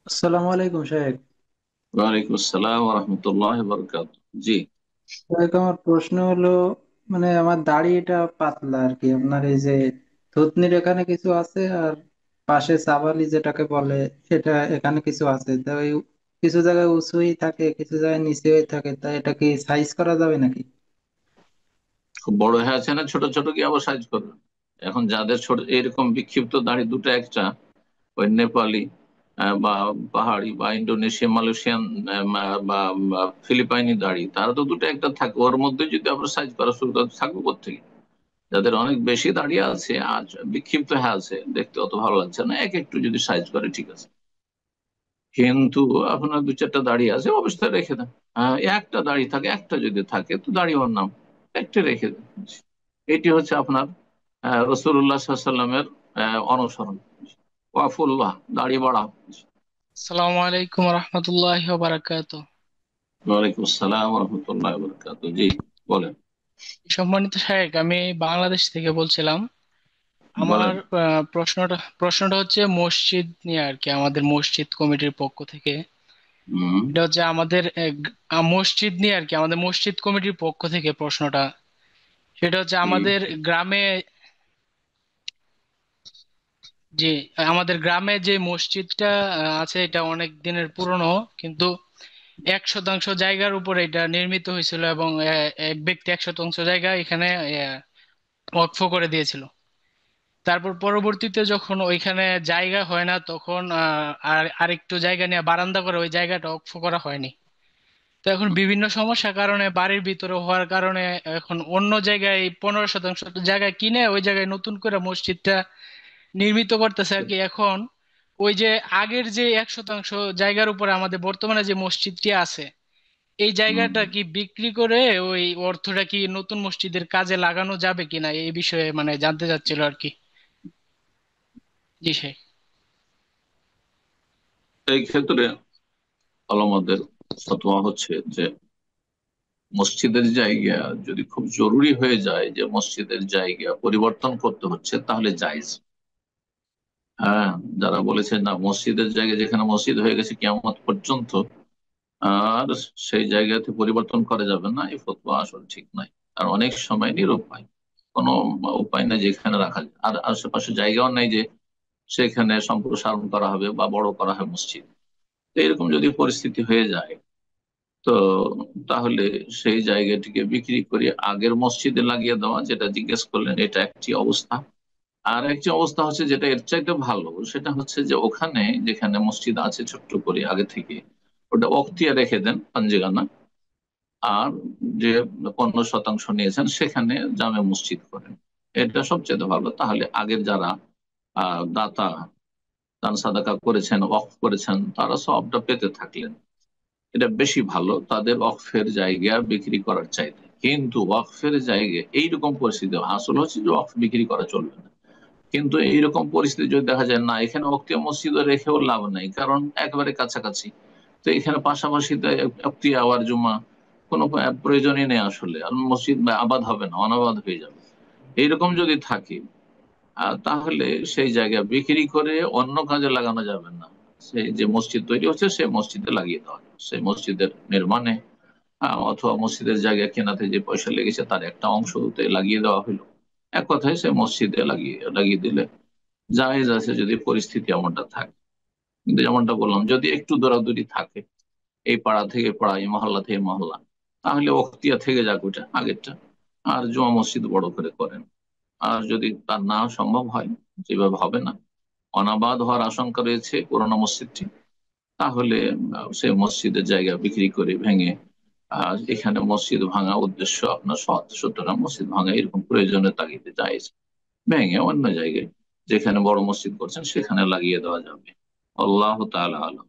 আসসালামু আলাইকুম সাহেব। ওয়ালাইকুম আসসালাম ওয়া রাহমাতুল্লাহি ওয়া বারাকাতুহু। জি। সাহেব, আমার প্রশ্ন হলো, মানে আমার দাড়িটা পাতলা আর কি। আপনার এই যে থুতনির এখানে কিছু আছে, আর পাশে সাবালি যেটাকে বলে সেটা এখানে কিছু আছে। তা ওই কিছু জায়গায় উঁচুই থাকে, কিছু জায়গায় নিচেই থাকে। তা এটা কি সাইজ করা যাবে নাকি? খুব বড় হয়ে আছে না, ছোট ছোট কি আবার সাইজ করবেন? এখন যাদের ছোট এরকম বিক্ষিপ্ত দাড়ি দুটো একটা, ওই নেপালি বা পাহাড়ি বা ইন্দোনেশিয়ান মালয়েশিয়ান বা ফিলিপাইনি দাড়ি, তারা তো দুটো একটা থাকে। ওর মধ্যে যদি আবার সাইজ করা শুরু করে থাকবে কোথেকে? যাদের অনেক বেশি দাঁড়িয়ে আছে আর বিক্ষিপ্ত হয়ে আছে, দেখতে অত ভালো লাগছে না, এক একটু যদি সাইজ করে ঠিক আছে। কিন্তু আপনার দু চারটা দাঁড়িয়ে আছে অবস্থায় রেখে দেন। একটা দাঁড়িয়ে থাকে, একটা যদি থাকে তো দাঁড়িয়ে ওর নাম, একটা রেখে দেন। এটি হচ্ছে আপনার রসুল্লাহ সাল্লামের অনুসরণ। ওয়াফুল্লাহ, দাঁড়িয়ে বাড়াও। আসসালামু আলাইকুম রহমতুল্লাহ বারাকাতুহ। ওয়ালাইকুম আসসালাম রহমতুল্লাহ বরকাত। জি, বলেন। সম্মানিত শাহেখ, আমি বাংলাদেশ থেকে বলছিলাম। বলেন। আমার প্রশ্নটা হচ্ছে মসজিদ নিয়ে আর কি, আমাদের মসজিদ কমিটির পক্ষ থেকে। হুম। এটা হচ্ছে আমাদের মসজিদ নিয়ে আর কি, আমাদের মসজিদ কমিটির পক্ষ থেকে প্রশ্নটা। সেটা হচ্ছে কি? আমাদের গ্রামে, যে আমাদের গ্রামে যে মসজিদটা আছে, এটা অনেক দিনের পুরনো, কিন্তু 1% জায়গার উপরে এটা নির্মিত হয়েছিল, এবং এক ব্যক্তি 1% জায়গা এখানে ওয়াকফ করে দিয়েছিল। তারপর পরবর্তীতে যখন ওইখানে জায়গা হয় না, তখন আর আরেকটু জায়গা নিয়ে বারান্দা করে ওই জায়গাটা ওয়াকফ করা হয়নি। তো এখন বিভিন্ন সমস্যার কারণে, বাড়ির ভিতরে হওয়ার কারণে, এখন অন্য জায়গায় 15% জায়গা কিনে ওই জায়গায় নতুন করে মসজিদটা নির্মিত করতেছে আর কি। এখন ওই যে আগের যে 1% জায়গার উপরে আমাদের বর্তমানে যে মসজিদটি আছে, এই হুম। জায়গাটা কি বিক্রি করে ওই অর্থটা কি নতুন মসজিদের কাজে লাগানো যাবে কিনা, এই বিষয়ে মানে জানতে চাচ্ছিল আর কি। জি শেখ। এই ক্ষেত্রে আলমাদের ফতোয়া হচ্ছে যে মসজিদের জায়গা যদি খুব জরুরি হয়ে যায়, যে মসজিদের জায়গা পরিবর্তন করতে হচ্ছে, তাহলে জায়েজ। হ্যাঁ, যারা বলেছেন না মসজিদের জায়গা যেখানে মসজিদ হয়ে গেছে কিয়ামত পর্যন্ত, আর সেই জায়গাতে পরিবর্তন করা যাবে না, এই ফতোয়া আসলে ঠিক নাই। আর অনেক সময় নিরুপায়, কোনো উপায় নেই যেখানে রাখা যায়, আর আশেপাশে জায়গাও নেই যে সেখানে সম্প্রসারণ করা হবে বা বড় করা হয় মসজিদ। তো এরকম যদি পরিস্থিতি হয়ে যায়, তো তাহলে সেই জায়গাটিকে বিক্রি করে আগের মসজিদে লাগিয়ে দেওয়া, যেটা জিজ্ঞেস করলেন, এটা একটি অবস্থা। আর একটি অবস্থা হচ্ছে যেটা এর চাইতে ভালো, সেটা হচ্ছে যে ওখানে যেখানে মসজিদ আছে ছোট্ট করে আগে থেকে, ওটা অক্তিয়া রেখে দেন পাঞ্জেগানা। আর যে 15% নিয়েছেন সেখানে জামে মসজিদ করেন, এটা সবচেয়ে ভালো। তাহলে আগের যারা দাতা, দান সাদাকা করেছেন, ওয়াকফ করেছেন, তারা সবটা পেতে থাকলেন। এটা বেশি ভালো তাদের ওয়াকফের জায়গা বিক্রি করার চাইতে। কিন্তু ওয়াকফের জায়গা এইরকম পরিস্থিতি আসল হচ্ছে যে ওয়াকফ বিক্রি করা চলবে না। কিন্তু এইরকম পরিস্থিতি যদি দেখা যায় না, এখানে অক্তিয়া মসজিদ রেখেও লাভ নাই, কারণ একেবারে কাছাকাছি। তো এখানে পাশাপাশি তো অক্তিয়া আওয়ার জুমা কোনো প্রয়োজনই নেই আসলে, আর মসজিদ আবাদ হবে না, অনাবাদ হয়ে যাবে। এইরকম যদি থাকে, তাহলে সেই জায়গা বিক্রি করে অন্য কাজে লাগানো যাবে না। সেই যে মসজিদ তৈরি হচ্ছে সেই মসজিদে লাগিয়ে দেওয়া হবে, সেই মসজিদের নির্মাণে অথবা মসজিদের জায়গা কেনাতে যে পয়সা লেগেছে তার একটা অংশতে লাগিয়ে দেওয়া হলো। এক কথায় সে মসজিদে লাগিয়ে লাগিয়ে দিলে জায়েজ আছে, যদি পরিস্থিতি এমনটা থাকে। কিন্তু যেমনটা বললাম, যদি একটু দৌড়াদৌড়ি থাকে, এই পাড়া থেকে পাড়া, এই মহল্লা থেকে মহল্লা, তাহলে অক্তিয়া থেকে যাক ওটা আগেরটা, আর জুমা মসজিদ বড় করে করেন। আর যদি তার না সম্ভব হয়, যেভাবে হবে না, অনাবাদ হওয়ার আশঙ্কা রয়েছে পুরোনো মসজিদটি, তাহলে সে মসজিদের জায়গা বিক্রি করে ভেঙে, এখানে মসজিদ ভাঙা উদ্দেশ্য আপনার সৎ, সুতরাং মসজিদ ভাঙা এরকম প্রয়োজনের তাগিদে জায়েজ, ভেঙে অন্য জায়গায় যেখানে বড় মসজিদ করছেন সেখানে লাগিয়ে দেওয়া যাবে। আল্লাহ তাআলা আলাম।